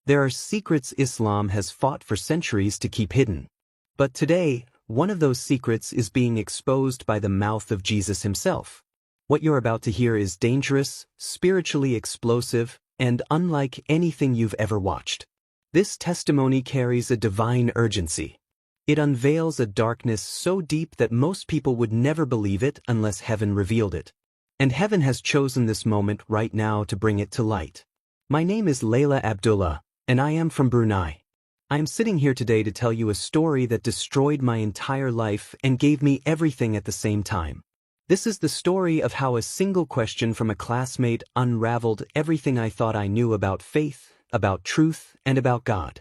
There are secrets Islam has fought for centuries to keep hidden. But today, one of those secrets is being exposed by the mouth of Jesus himself. What you're about to hear is dangerous, spiritually explosive, and unlike anything you've ever watched. This testimony carries a divine urgency. It unveils a darkness so deep that most people would never believe it unless heaven revealed it. And heaven has chosen this moment right now to bring it to light. My name is Layla Abdullah, and I am from Brunei. I am sitting here today to tell you a story that destroyed my entire life and gave me everything at the same time. This is the story of how a single question from a classmate unraveled everything I thought I knew about faith, about truth, and about God.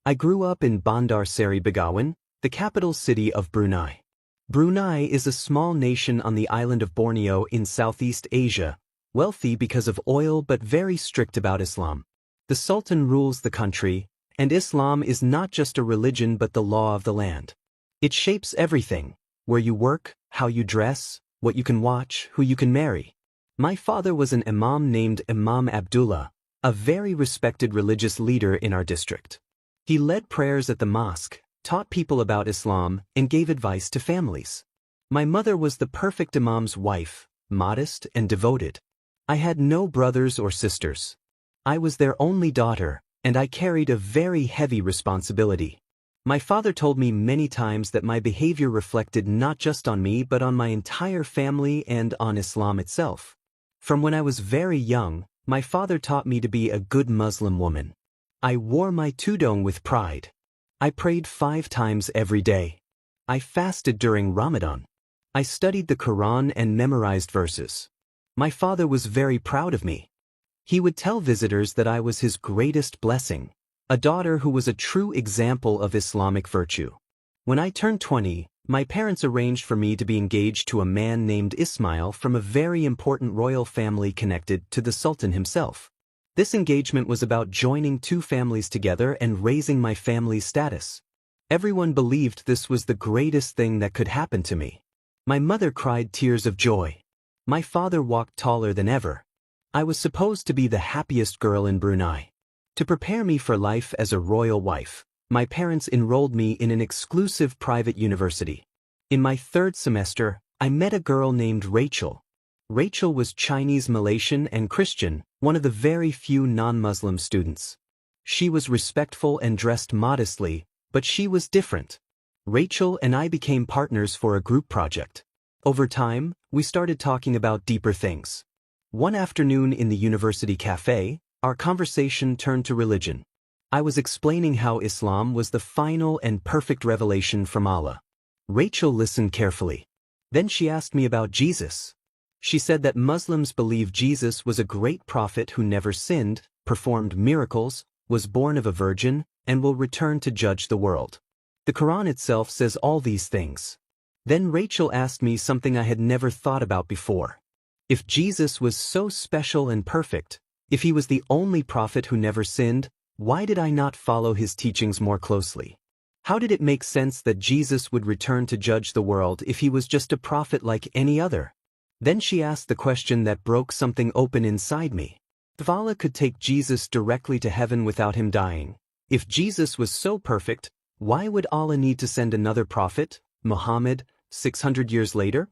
I grew up in Bandar Seri Begawan, the capital city of Brunei. Brunei is a small nation on the island of Borneo in Southeast Asia, wealthy because of oil but very strict about Islam. The Sultan rules the country, and Islam is not just a religion but the law of the land. It shapes everything: where you work, how you dress, what you can watch, who you can marry. My father was an imam named Imam Abdullah, a very respected religious leader in our district. He led prayers at the mosque, taught people about Islam, and gave advice to families. My mother was the perfect imam's wife, modest and devoted. I had no brothers or sisters. I was their only daughter, and I carried a very heavy responsibility. My father told me many times that my behavior reflected not just on me but on my entire family and on Islam itself. From when I was very young, my father taught me to be a good Muslim woman. I wore my tudung with pride. I prayed 5 times every day. I fasted during Ramadan. I studied the Quran and memorized verses. My father was very proud of me. He would tell visitors that I was his greatest blessing, a daughter who was a true example of Islamic virtue. When I turned 20, my parents arranged for me to be engaged to a man named Ismail from a very important royal family connected to the Sultan himself. This engagement was about joining 2 families together and raising my family's status. Everyone believed this was the greatest thing that could happen to me. My mother cried tears of joy. My father walked taller than ever. I was supposed to be the happiest girl in Brunei. To prepare me for life as a royal wife, my parents enrolled me in an exclusive private university. In my 3rd semester, I met a girl named Rachel. Rachel was Chinese, Malaysian, and Christian, one of the very few non-Muslim students. She was respectful and dressed modestly, but she was different. Rachel and I became partners for a group project. Over time, we started talking about deeper things. One afternoon in the university cafe, our conversation turned to religion. I was explaining how Islam was the final and perfect revelation from Allah. Rachel listened carefully. Then she asked me about Jesus. She said that Muslims believe Jesus was a great prophet who never sinned, performed miracles, was born of a virgin, and will return to judge the world. The Quran itself says all these things. Then Rachel asked me something I had never thought about before. If Jesus was so special and perfect, if he was the only prophet who never sinned, why did I not follow his teachings more closely? How did it make sense that Jesus would return to judge the world if he was just a prophet like any other? Then she asked the question that broke something open inside me. If Allah could take Jesus directly to heaven without him dying, if Jesus was so perfect, why would Allah need to send another prophet, Muhammad, 600 years later?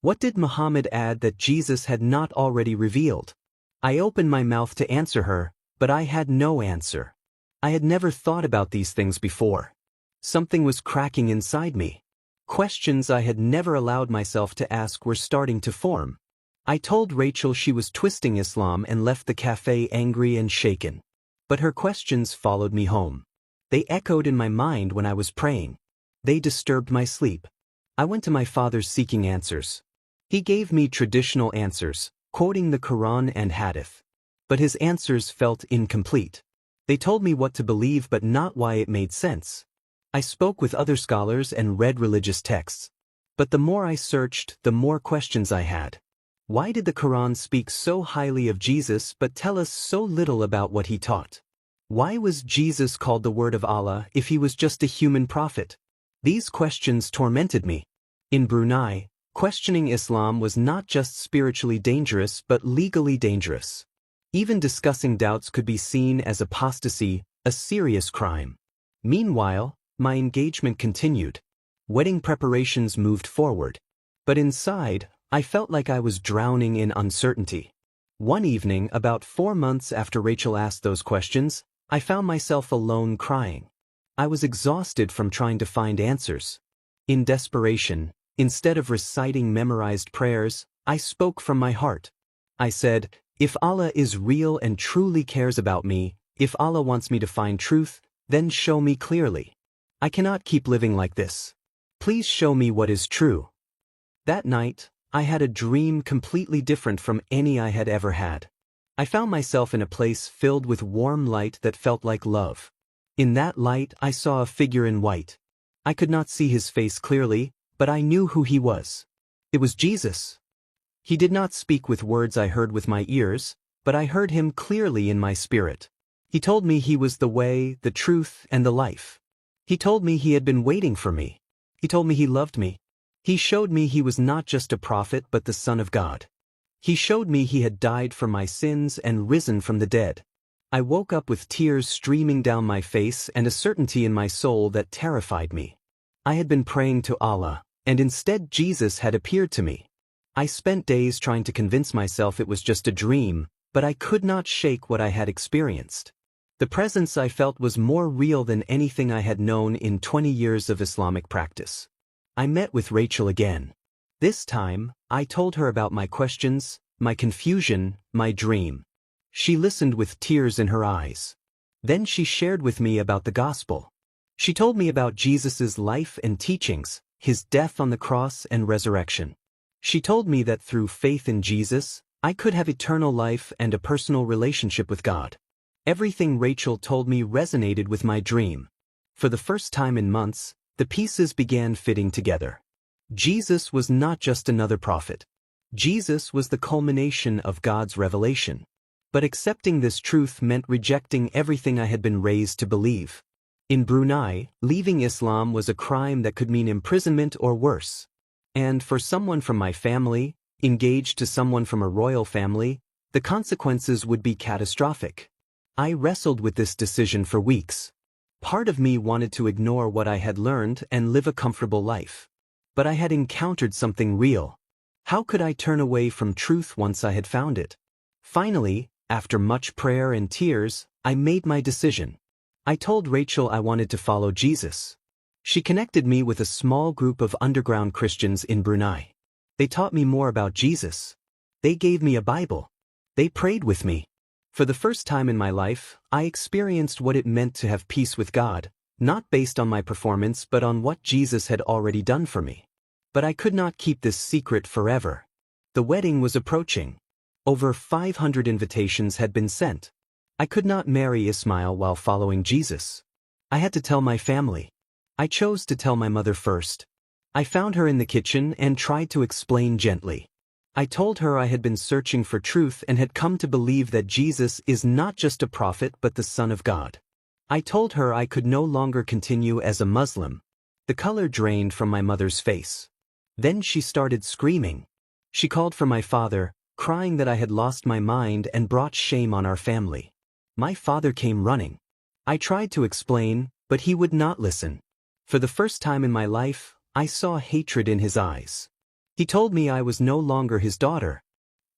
What did Muhammad add that Jesus had not already revealed? I opened my mouth to answer her, but I had no answer. I had never thought about these things before. Something was cracking inside me. Questions I had never allowed myself to ask were starting to form. I told Rachel she was twisting Islam and left the cafe angry and shaken. But her questions followed me home. They echoed in my mind when I was praying. They disturbed my sleep. I went to my father seeking answers. He gave me traditional answers, quoting the Quran and Hadith. But his answers felt incomplete. They told me what to believe but not why it made sense. I spoke with other scholars and read religious texts. But the more I searched, the more questions I had. Why did the Quran speak so highly of Jesus but tell us so little about what he taught? Why was Jesus called the Word of Allah if he was just a human prophet? These questions tormented me. In Brunei, questioning Islam was not just spiritually dangerous but legally dangerous. Even discussing doubts could be seen as apostasy, A serious crime. Meanwhile, my engagement continued. Wedding preparations moved forward. But inside, I felt like I was drowning in uncertainty. One evening, about 4 months after Rachel asked those questions, I found myself alone crying. I was exhausted from trying to find answers. In desperation, instead of reciting memorized prayers, I spoke from my heart. I said, "If Allah is real and truly cares about me, if Allah wants me to find truth, then show me clearly. I cannot keep living like this. Please show me what is true." That night, I had a dream completely different from any I had ever had. I found myself in a place filled with warm light that felt like love. In that light, I saw a figure in white. I could not see his face clearly, but I knew who he was. It was Jesus. He did not speak with words I heard with my ears, but I heard him clearly in my spirit. He told me he was the way, the truth, and the life. He told me he had been waiting for me. He told me he loved me. He showed me he was not just a prophet but the Son of God. He showed me he had died for my sins and risen from the dead. I woke up with tears streaming down my face and a certainty in my soul that terrified me. I had been praying to Allah, and instead Jesus had appeared to me. I spent days trying to convince myself it was just a dream, but I could not shake what I had experienced. The presence I felt was more real than anything I had known in 20 years of Islamic practice. I met with Rachel again. This time, I told her about my questions, my confusion, my dream. She listened with tears in her eyes. Then she shared with me about the gospel. She told me about Jesus' life and teachings, his death on the cross and resurrection. She told me that through faith in Jesus, I could have eternal life and a personal relationship with God. Everything Rachel told me resonated with my dream. For the first time in months, the pieces began fitting together. Jesus was not just another prophet. Jesus was the culmination of God's revelation. But accepting this truth meant rejecting everything I had been raised to believe. In Brunei, leaving Islam was a crime that could mean imprisonment or worse. And for someone from my family, engaged to someone from a royal family, the consequences would be catastrophic. I wrestled with this decision for weeks. Part of me wanted to ignore what I had learned and live a comfortable life. But I had encountered something real. How could I turn away from truth once I had found it? Finally, after much prayer and tears, I made my decision. I told Rachel I wanted to follow Jesus. She connected me with a small group of underground Christians in Brunei. They taught me more about Jesus. They gave me a Bible. They prayed with me. For the first time in my life, I experienced what it meant to have peace with God, not based on my performance but on what Jesus had already done for me. But I could not keep this secret forever. The wedding was approaching. Over 500 invitations had been sent. I could not marry Ismail while following Jesus. I had to tell my family. I chose to tell my mother first. I found her in the kitchen and tried to explain gently. I told her I had been searching for truth and had come to believe that Jesus is not just a prophet but the Son of God. I told her I could no longer continue as a Muslim. The color drained from my mother's face. Then she started screaming. She called for my father, crying that I had lost my mind and brought shame on our family. My father came running. I tried to explain, but he would not listen. For the first time in my life, I saw hatred in his eyes. He told me I was no longer his daughter.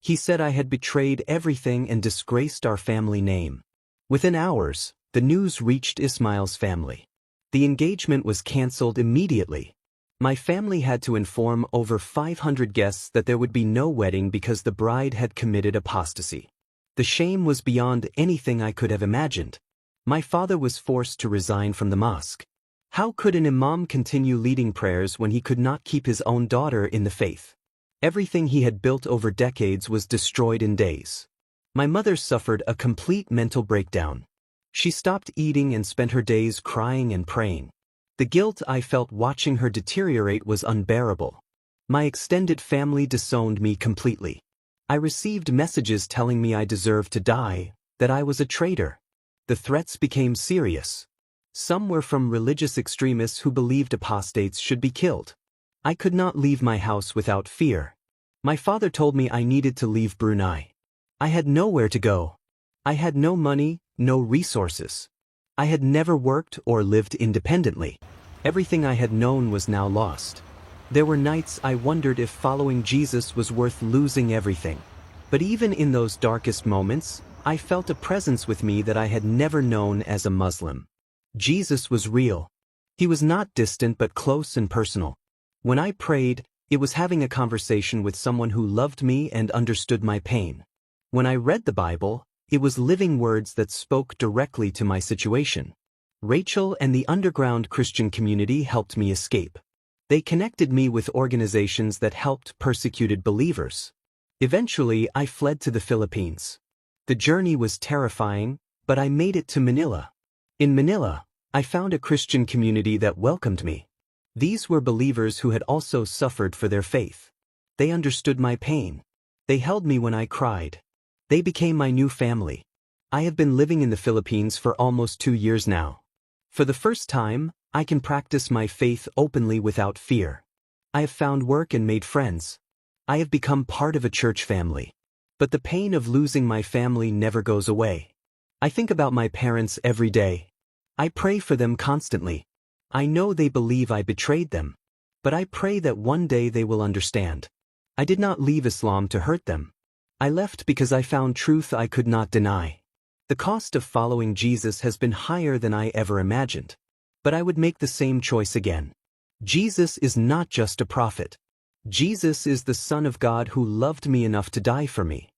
He said I had betrayed everything and disgraced our family name. Within hours, the news reached Ismail's family. The engagement was cancelled immediately. My family had to inform over 500 guests that there would be no wedding because the bride had committed apostasy. The shame was beyond anything I could have imagined. My father was forced to resign from the mosque. How could an imam continue leading prayers when he could not keep his own daughter in the faith? Everything he had built over decades was destroyed in days. My mother suffered a complete mental breakdown. She stopped eating and spent her days crying and praying. The guilt I felt watching her deteriorate was unbearable. My extended family disowned me completely. I received messages telling me I deserved to die, that I was a traitor. The threats became serious. Some were from religious extremists who believed apostates should be killed. I could not leave my house without fear. My father told me I needed to leave Brunei. I had nowhere to go. I had no money, no resources. I had never worked or lived independently. Everything I had known was now lost. There were nights I wondered if following Jesus was worth losing everything. But even in those darkest moments, I felt a presence with me that I had never known as a Muslim. Jesus was real. He was not distant but close and personal. When I prayed, it was having a conversation with someone who loved me and understood my pain. When I read the Bible, it was living words that spoke directly to my situation. Rachel and the underground Christian community helped me escape. They connected me with organizations that helped persecuted believers. Eventually, I fled to the Philippines. The journey was terrifying, but I made it to Manila. In Manila, I found a Christian community that welcomed me. These were believers who had also suffered for their faith. They understood my pain. They held me when I cried. They became my new family. I have been living in the Philippines for almost 2 years now. For the first time, I can practice my faith openly without fear. I have found work and made friends. I have become part of a church family. But the pain of losing my family never goes away. I think about my parents every day. I pray for them constantly. I know they believe I betrayed them. But I pray that one day they will understand. I did not leave Islam to hurt them. I left because I found truth I could not deny. The cost of following Jesus has been higher than I ever imagined. But I would make the same choice again. Jesus is not just a prophet. Jesus is the Son of God who loved me enough to die for me.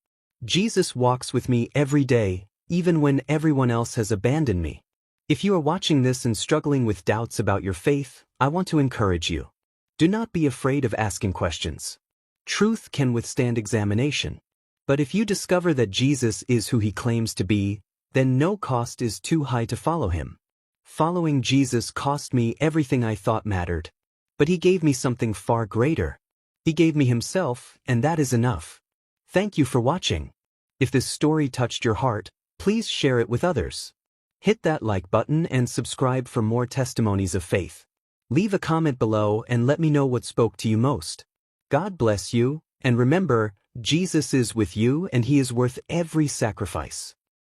Jesus walks with me every day, even when everyone else has abandoned me. If you are watching this and struggling with doubts about your faith, I want to encourage you. Do not be afraid of asking questions. Truth can withstand examination. But if you discover that Jesus is who he claims to be, then no cost is too high to follow him. Following Jesus cost me everything I thought mattered. But he gave me something far greater. He gave me himself, and that is enough. Thank you for watching. If this story touched your heart, please share it with others. Hit that like button and subscribe for more testimonies of faith. Leave a comment below and let me know what spoke to you most. God bless you, and remember, Jesus is with you and he is worth every sacrifice.